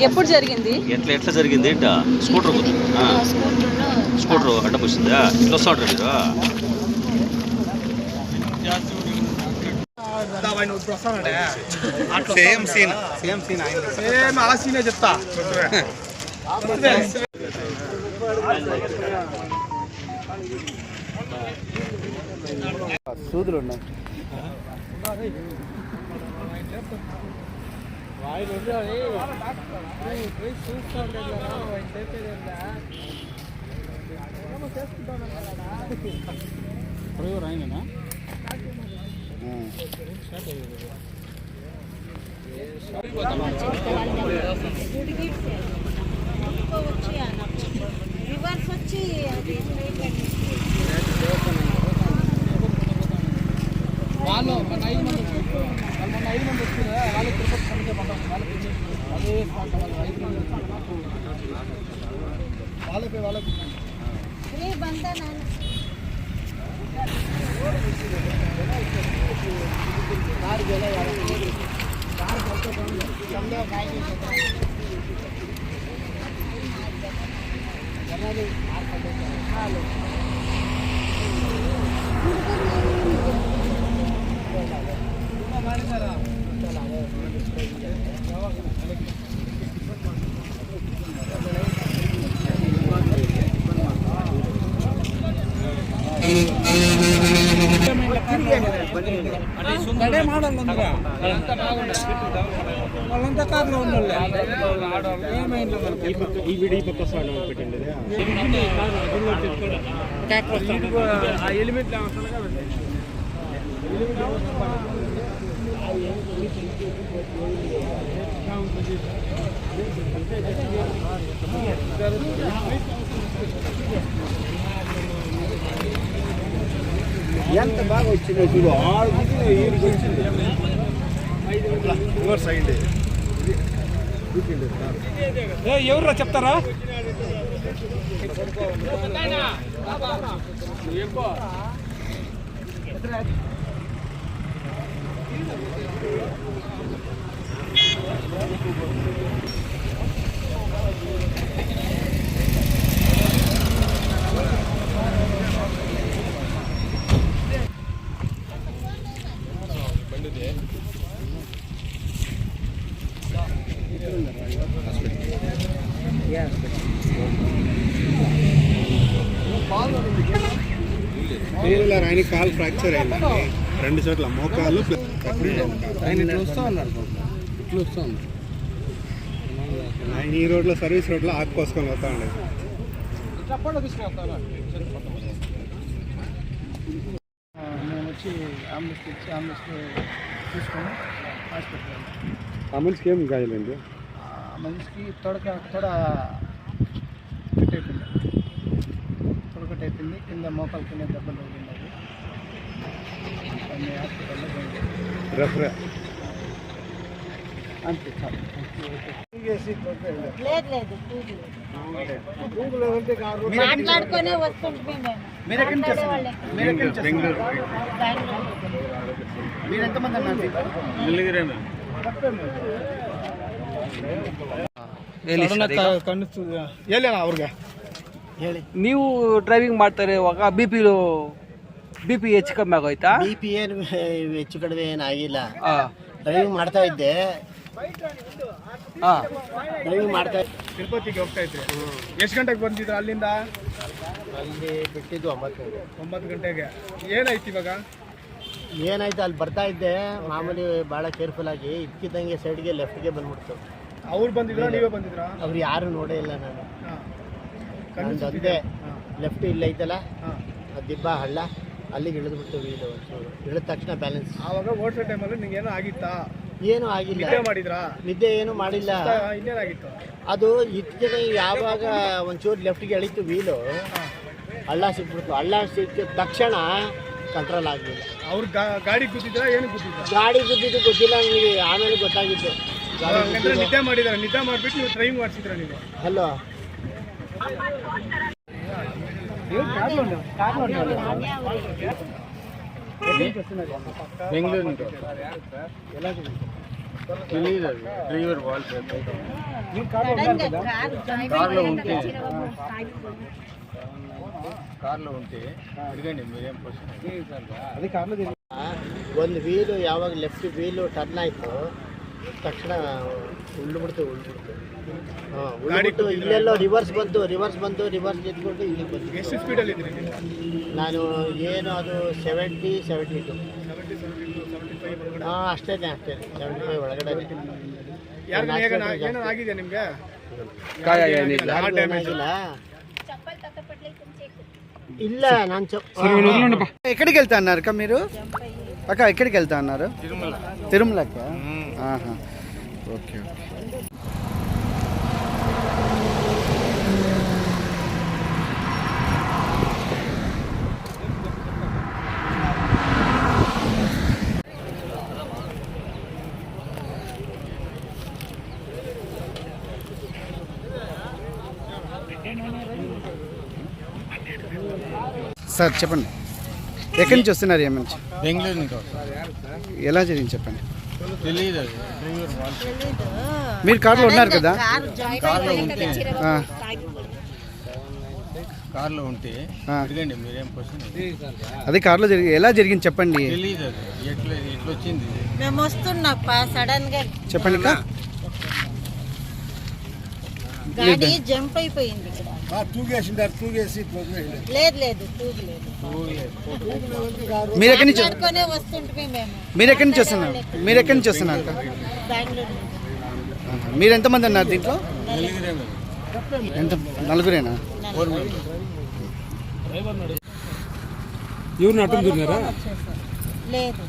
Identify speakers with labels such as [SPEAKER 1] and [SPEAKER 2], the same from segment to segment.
[SPEAKER 1] ఎప్పుడు జరిగింది?
[SPEAKER 2] ఎట్లా జరిగింది? స్కూటర్ అడ్డం వచ్చిందా? ఇట్లా వస్తా ఉంటారు మీరు
[SPEAKER 3] సేమ్ సీన్ ఆ సీనే చెప్తా. సూదులు ఉన్నాయి.
[SPEAKER 4] రివర్స్ వచ్చి వాళ్ళు మన 5 మంది వచ్చారు. వాళ్ళు తిరుపతి సంఖ్య వాళ్ళకి అదే వాళ్ళకి వాళ్ళంతా కార్లో ఉండాలి. ఈ వీడియో పక్క పెట్టండి. ఎలిమెంట్ ఎంత బాగా వచ్చిందో చూడు. 6 వచ్చింది. రివర్స్ అయింది. ఎవర్రా చెప్తారా? ఆయన కాలు ఫ్రాక్చర్ అయిందండి 2 చోట్ల, మోకాలు. ఆయన ఇట్లా వస్తూ ఉన్నారు. ఆయన ఈ రోడ్లో సర్వీస్ రోడ్లో ఆకు కోసుకొని వస్తూ ఉండేది. మేము వచ్చి అంబులెన్స్ తీసుకొని హాస్పిటల్. ఆ మనిషికి ఏం కాయలేండి? మనిషికి తొడకట్టు అయిపోయింది. కింద మోకాలు కింద దెబ్బలు తగిలింది. అన్ని హాస్పిటల్లో రెఫర్ అంతే చాలు. మీరు ఎంతమంది అన్నారు?
[SPEAKER 5] ನೀವು ಡ್ರೈವಿಂಗ್ ಮಾಡ್ತಾರೆ ಇವಾಗ ಬಿ ಪಿ ಹೆಚ್ಚು ಕಮ್ಮಿ ಆಗೋಯ್ತಾ?
[SPEAKER 6] BP ಏನು ಹೆಚ್ಚು ಕಡಿಮೆ ಏನಾಗಿಲ್ಲ. ಡ್ರೈವಿಂಗ್ ಮಾಡ್ತಾ ಇದ್ದೆ. ಡ್ರೈವಿಂಗ್ ಮಾಡ್ತಾ
[SPEAKER 3] ತಿರುಪತಿಗೆ ಹೋಗ್ತಾ ಇದ್ದೆ. ಎಷ್ಟು ಗಂಟೆಗೆ ಬಂದಿದ್ರು ಅಲ್ಲಿಂದ?
[SPEAKER 6] ಅಲ್ಲಿ ಬಿಟ್ಟಿದ್ದು
[SPEAKER 3] 9 ಗಂಟೆಗೆ. ಏನಾಯ್ತು ಇವಾಗ?
[SPEAKER 6] ಏನಾಯ್ತು, ಅಲ್ಲಿ ಬರ್ತಾ ಇದ್ದೆ ಮಾಮೂಲಿ ಭಾಳ ಕೇರ್ಫುಲ್ ಆಗಿ. ಇದ್ಕಿದ್ದಂಗೆ ಸೈಡ್ಗೆ ಲೆಫ್ಟ್ಗೆ ಬಂದ್ಬಿಡ್ತು.
[SPEAKER 3] ಅವ್ರು ಬಂದಿದ್ರಾ ನೀವೇ ಬಂದಿದ್ರಾ?
[SPEAKER 6] ಅವ್ರು ಯಾರು ನೋಡೇ ಇಲ್ಲ. ನಾನು ಅಂದೆ ಲೆಫ್ಟ್ ಇಲ್ಲ ಐತಲ್ಲ ದಿಬ್ಬ ಹಳ್ಳ, ಅಲ್ಲಿಗೆ ಇಳಿದ್ಬಿಟ್ಟು ವೀಲು ಒಂಚೂರು ಇಳಿದ ತಕ್ಷಣ ಬ್ಯಾಲೆನ್ಸ್.
[SPEAKER 3] ಆವಾಗ ಓಡಿಸೋ ಟೈಮಲ್ಲಿ ನಿಂಗೆ ಏನೋ ಆಗಿತ್ತಾ?
[SPEAKER 6] ಏನೂ ಆಗಿಲ್ಲ.
[SPEAKER 3] ನಿದ್ದೆ ಮಾಡಿದ್ರಾ?
[SPEAKER 6] ನಿದ್ದೆ ಏನು ಮಾಡಿಲ್ಲ.
[SPEAKER 3] ಇನ್ನೇನಾಗಿತ್ತು?
[SPEAKER 6] ಅದು ಇತ್ಕಿದ ಯಾವಾಗ ಒಂಚೂರು ಲೆಫ್ಟ್ಗೆ ಎಳಿತು ವೀಲು, ಹಳ್ಳ ಸಿಕ್ಬಿಡ್ತು. ಹಳ್ಳ ಸಿಕ್ಕ ತಕ್ಷಣ ಕಂಟ್ರೋಲ್ ಆಗಲಿಲ್ಲ.
[SPEAKER 3] ಅವ್ರು ಗಾಡಿ ಗುದ್ದಿದ್ರಾ? ಏನು ಗುದ್ದಿದ್ರ?
[SPEAKER 6] ಗಾಡಿ ಗುದ್ದಿದ್ದು ಗೊತ್ತಿಲ್ಲ ನನಗೆ, ಆಮೇಲೆ ಗೊತ್ತಾಗಿತ್ತು.
[SPEAKER 3] ನಿದ್ದೆ ಮಾಡಿದಾರೆ. ನಿದ್ದೆ ಮಾಡಿಬಿಟ್ಟು ನೀವು ಡ್ರೈವಿಂಗ್ ಮಾಡಿಸಿದ್ರ ನೀವು?
[SPEAKER 6] ಹಲೋ
[SPEAKER 4] ಬೆಂಗಳೂರು తెలియదు డ్రైవర్ వాల్ కార్లో ఉంటే అడగండి మీరేం
[SPEAKER 6] అది కార్లో ಒಂದು ವೀಲು ಯಾವಾಗ ಲೆಫ್ಟ್ ವೀಲು ಟರ್ನ್ ಆಯಿತು ತಕ್ಷಣ ಉಳ್ಬಿಡ್ತು ಇಲ್ಲೆಲ್ಲೋ ರಿವರ್ಸ್ ಬಂತು ರಿವರ್ಸ್ ಎತ್ಕೊಂಡು ಇಲ್ಲಿ ಬಂತು.
[SPEAKER 3] ಎಷ್ಟು ಸ್ಪೀಡಲ್ಲಿ ಇದ್ರಿ ನೀವು?
[SPEAKER 6] ನಾನು ಏನು ಅದು 70, 72 ಹಾಂ ಅಷ್ಟೇ 75 ಒಳಗಡೆ.
[SPEAKER 3] ಏನೋ ಆಗಿದೆ ನಿಮಗೆ?
[SPEAKER 6] ಇಲ್ಲ ನಾನು
[SPEAKER 5] ఎక్కడికి వెళ్తా అన్నారు అక్క మీరు? అక్క ఎక్కడికి వెళ్తా అన్నారు? తిరుమలకి. ఓకే. సార్ చెప్పండి, ఎక్కడి నుంచి వస్తున్నారు? ఏమంచి
[SPEAKER 4] బెంగళూరు నుంచి
[SPEAKER 5] ఎలా జరిగింది చెప్పండి.
[SPEAKER 4] తెలియదు
[SPEAKER 5] మీరు కార్లో ఉన్నారు కదా?
[SPEAKER 4] కార్లో ఉంటే అడగండి మీరేం క్వశ్చన్.
[SPEAKER 5] అదే కార్లో ఎలా జరిగింది చెప్పండి.
[SPEAKER 4] తెలియదు ఎట్లా వచ్చింది.
[SPEAKER 1] మేము వస్తున్నప్ప సడన్ గా
[SPEAKER 5] చెప్పండి.
[SPEAKER 1] గాడి జంప్ అయిపోయింది ఇక్కడ. లేదు
[SPEAKER 5] మీరు ఎక్కడి నుంచి
[SPEAKER 1] వస్తుంటే మేము.
[SPEAKER 5] మీరు ఎక్కడి నుంచి వస్తున్నారు?
[SPEAKER 1] బెంగళూరు.
[SPEAKER 5] మీరు ఎంతమంది అన్నారు దీంట్లో? ఎంత? నలుగురేనా?
[SPEAKER 7] ಇವ್ರನ್ನ ಅಟ್ಟಂದಿರಾ?
[SPEAKER 1] లేదు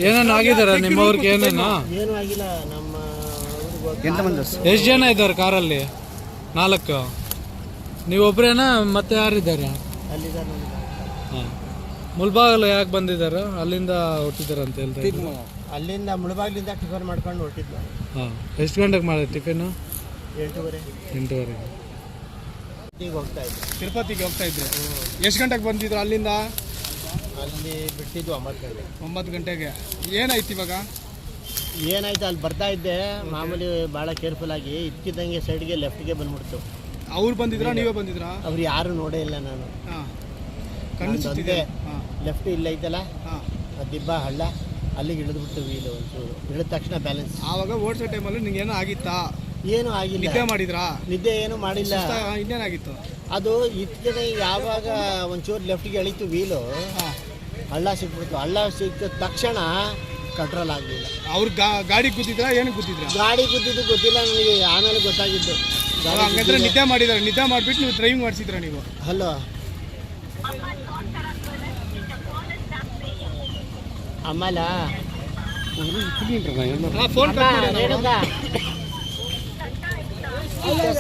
[SPEAKER 7] ಏನೇನು ಆಗಿದಾರ ನಿಮ್ಮ ಊರಿಗೆ? ಏನೇನು
[SPEAKER 6] ಏನೂ ಆಗಿಲ್ಲ. ನಮ್ಮ
[SPEAKER 5] ఎంతమంది వస్తారు?
[SPEAKER 7] ಎಷ್ಟು ಜನ ಇದ್ದಾರೆ ಕಾರಲ್ಲಿ? 4. ನೀವೊಬ್ರೇನಾ ಮತ್ತೆ ಯಾರಿದ್ದಾರೆ?
[SPEAKER 6] ಅಲ್ಲಿದ್ದಾರೆ.
[SPEAKER 7] ಹಾಂ. ಮುಲ್ಬಾಗಲು ಯಾಕೆ ಬಂದಿದ್ದಾರ? ಅಲ್ಲಿಂದ ಹೊಟ್ಟಿದ್ದಾರ ಅಂತ ಹೇಳ್ತಾ ಇದ್ರು.
[SPEAKER 6] ಅಲ್ಲಿಂದ ಮುಳಬಾಗ್ಲಿಂದ ಟಿಫನ್ ಮಾಡ್ಕೊಂಡು ಹೊರಟಿದ್ವಿ.
[SPEAKER 7] ಹಾಂ. ಎಷ್ಟು ಗಂಟೆಗೆ ಮಾಡಿದೆ ಟಿಫಿನು?
[SPEAKER 6] 8:30.
[SPEAKER 7] 8:30.
[SPEAKER 3] ತಿರುಪತಿಗೆ ಹೋಗ್ತಾ ಇದ್ರೆ ಎಷ್ಟು ಗಂಟೆಗೆ ಬಂದಿದ್ರು ಅಲ್ಲಿಂದ?
[SPEAKER 6] ಅಲ್ಲಿ ಬಿಟ್ಟಿದ್ದು
[SPEAKER 3] 9 ಗಂಟೆಗೆ. ಏನಾಯ್ತು ಇವಾಗ?
[SPEAKER 6] ಏನಾಯ್ತು, ಅಲ್ಲಿ ಬರ್ತಾ ಇದ್ದೆ ಮಾಮೂಲಿ ಭಾಳ ಕೇರ್ಫುಲ್ ಆಗಿ ಇದ್ಕಿದ್ದಂಗೆ ಸೈಡ್ಗೆ ಲೆಫ್ಟ್ಗೆ ಬಂದ್ಬಿಡ್ತು.
[SPEAKER 3] ಅವ್ರು ಬಂದಿದ್ರಾ ನೀವೇ ಬಂದಿದ್ರಾ?
[SPEAKER 6] ಅವ್ರು ಯಾರು ನೋಡೇ ಇಲ್ಲ. ನಾನು
[SPEAKER 3] ಕಣ್ಣಿಸುತ್ತಿದೆ.
[SPEAKER 6] ಲೆಫ್ಟ್ ಇಲ್ಲ ಐತಲ್ಲ ದಿಬ್ಬ ಹಳ್ಳ, ಅಲ್ಲಿಗೆ ಇಳಿದ್ಬಿಟ್ಟು ವೀಲು ಒಂಚೂರು ಇಳಿದ ತಕ್ಷಣ ಬ್ಯಾಲೆನ್ಸ್.
[SPEAKER 3] ಆವಾಗ ಓಡಿಸೋ ಟೈಮಲ್ಲಿ ನಿಂಗೇನೋ ಆಗಿತ್ತಾ?
[SPEAKER 6] ಏನೂ ಆಗಿಲ್ಲ.
[SPEAKER 3] ನಿದ್ದೆ ಮಾಡಿದ್ರಾ?
[SPEAKER 6] ನಿದ್ದೆ ಏನು ಮಾಡಿಲ್ಲ.
[SPEAKER 3] ಇನ್ನೇನಾಗಿತ್ತು?
[SPEAKER 6] ಅದು ಇತ್ಕಡೆ ಯಾವಾಗ ಒಂಚೂರು ಲೆಫ್ಟ್ಗೆ ಎಳೀತು ವೀಲು, ಹಳ್ಳ ಸಿಕ್ಬಿಡ್ತು. ಹಳ್ಳ ಸಿಕ್ಕಿದ ತಕ್ಷಣ ಕಂಟ್ರೋಲ್ ಆಗಲಿಲ್ಲ.
[SPEAKER 3] ಅವ್ರು ಗಾಡಿ ಗುದ್ದಿದ್ರಾ? ಏನಕ್ಕೆ ಗುದ್ದಿದ್ರಾ?
[SPEAKER 6] ಗಾಡಿ ಗುದ್ದಿದ್ದು ಗೊತ್ತಿಲ್ಲ ನನಗೆ, ಆಮೇಲೆ ಗೊತ್ತಾಗಿದ್ದು.
[SPEAKER 3] ಹಂಗಂದ್ರೆ ನಿದ್ದೆ ಮಾಡಿದಾರೆ. ನಿದ್ದೆ ಮಾಡಿಬಿಟ್ಟು ನೀವು ಡ್ರೈವಿಂಗ್ ಮಾಡಿಸಿದ್ರ ನೀವು?
[SPEAKER 6] ಹಲೋ ಆಮೇಲೆ
[SPEAKER 3] ಫೋನ್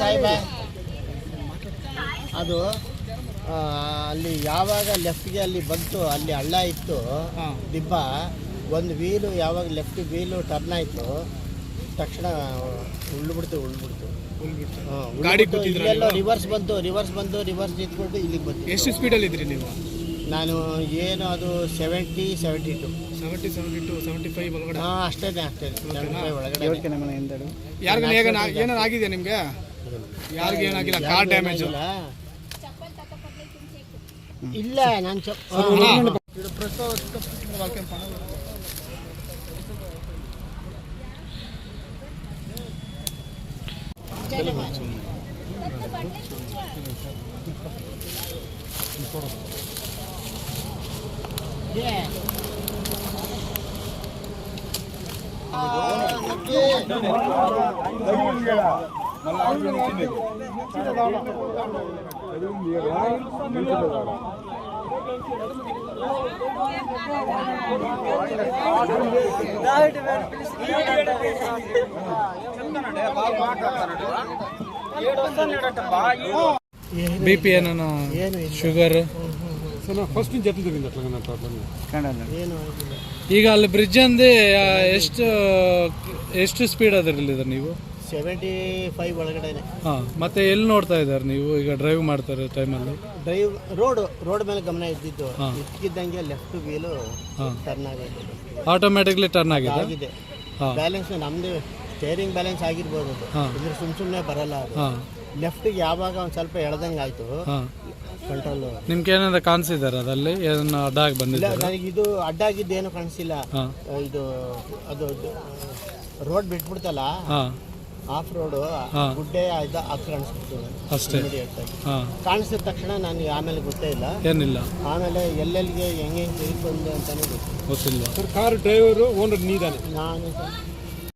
[SPEAKER 6] ಸಾಹೇಬ ಅದು ಅಲ್ಲಿ ಯಾವಾಗ ಲೆಫ್ಟ್ಗೆ ಅಲ್ಲಿ ಬಂತು, ಅಲ್ಲಿ ಹಳ್ಳ ಇತ್ತು ದಿಬ್ಬ. ಒಂದು ವೀಲು ಯಾವಾಗ ಲೆಫ್ಟ್ ವೀಲು ಟರ್ನ್ ಆಯಿತು ತಕ್ಷಣ ಉಳ್ಬಿಡ್ತು.
[SPEAKER 3] ಗಾಡಿ
[SPEAKER 6] ಇಲ್ಲೆಲ್ಲೋ ರಿವರ್ಸ್ ಬಂತು ಎತ್ಕೊಂಡು ಇಲ್ಲಿಗೆ ಬಂತು.
[SPEAKER 3] ಎಷ್ಟು ಸ್ಪೀಡಲ್ಲಿ ಇದ್ರಿ ನೀವು?
[SPEAKER 6] ನಾನು ಏನು ಅದು 70, 72
[SPEAKER 3] 75 ಒಳಗಡೆ.
[SPEAKER 6] ಹಾಂ ಅಷ್ಟೇ 75 ಒಳಗಡೆ.
[SPEAKER 3] ಯಾರಿಗ ಏನಾರು ಆಗಿದೆ ನಿಮಗೆ? ಯಾರಿಗ ಏನಾಗಿಲ್ಲ? ಕಾರ್ ಡ್ಯಾಮೇಜ್
[SPEAKER 6] ಇಲ್ಲ. ನಾನು
[SPEAKER 7] BP ಏನೇನು? ಶುಗರ್?
[SPEAKER 4] ఫస్ట్ నుంచి ఎట్లా జరిగింది అట్లా
[SPEAKER 6] ಏನು
[SPEAKER 7] ಈಗ ಅಲ್ಲಿ ಬ್ರಿಡ್ಜ್ ಅಂದೇ ಎಷ್ಟು ಸ್ಪೀಡ್ ಅದರಲ್ಲಿ ನೀವು?
[SPEAKER 6] 75 ಒಳಗಡೆನೆ.
[SPEAKER 7] ಹಾಂ ಮತ್ತೆ ಎಲ್ಲಿ ನೋಡ್ತಾ ಇದ್ದಾರೆ ನೀವು ಈಗ ಡ್ರೈವ್ ಮಾಡ್ತಾರೆ ಟೈಮಲ್ಲಿ?
[SPEAKER 6] ಡ್ರೈವ್ ರೋಡ್ ಮೇಲೆ ಗಮನ ಇದ್ದಿದ್ದು, ಇದ್ದಕ್ಕಿದ್ದಂಗೆ ಲೆಫ್ಟ್ ವೀಲು ಟರ್ನ್ ಆಗಿದೆ.
[SPEAKER 7] ಆಟೋಮೆಟಿಕ್ಲಿ ಟರ್ನ್ ಆಗಿದೆ.
[SPEAKER 6] ಬ್ಯಾಲೆನ್ಸ್ ನಮ್ದು ಸ್ಟೇರಿಂಗ್ ಬ್ಯಾಲೆನ್ಸ್ ಆಗಿರ್ಬೋದು ಅದು, ಇದ್ರ ಸುಮ್ಮನೆ ಬರಲ್ಲ ಅದು. ಲೆಫ್ಟಿಗೆ ಯಾವಾಗ ಒಂದು ಸ್ವಲ್ಪ ಎಳ್ದಂಗೆ ಆಯಿತು ಕಂಟ್ರೋಲ್.
[SPEAKER 7] ನಿಮ್ಗೆ ಏನಾದ್ರು ಕಾಣಿಸಿದಾರೆ ಅದಲ್ಲಿ ಏನೋ ಅಡ್ಡ ಆಗಿ ಬಂದಿಲ್ಲ?
[SPEAKER 6] ನನಗೆ ಇದು ಅಡ್ಡ ಆಗಿದ್ದೇನು ಕಾಣಿಸಿಲ್ಲ. ಇದು ಅದು ರೋಡ್ ಬಿಟ್ಬಿಡ್ತಲ್ಲ, ಆಫ್ ರೋಡು ಗುಡ್ಡೆ ಅದು ಕಾಣಿಸ್ಬಿಡ್ತು
[SPEAKER 7] ಅಷ್ಟೇ.
[SPEAKER 6] ಕಾಣಿಸಿದ ತಕ್ಷಣ ನನಗೆ ಆಮೇಲೆ ಗೊತ್ತೇ ಇಲ್ಲ,
[SPEAKER 7] ಏನಿಲ್ಲ.
[SPEAKER 6] ಆಮೇಲೆ ಎಲ್ಲೆಲ್ಲಿಗೆ ಹೆಂಗೆ ತಿರುಗಿ ಬಂದೆ ಅಂತಾನೆ
[SPEAKER 7] ಗೊತ್ತಿಲ್ಲ.
[SPEAKER 3] ಕಾರ್ ಡ್ರೈವರು ಓನರ್ ನೀದಾನೆ?
[SPEAKER 6] ನಾನು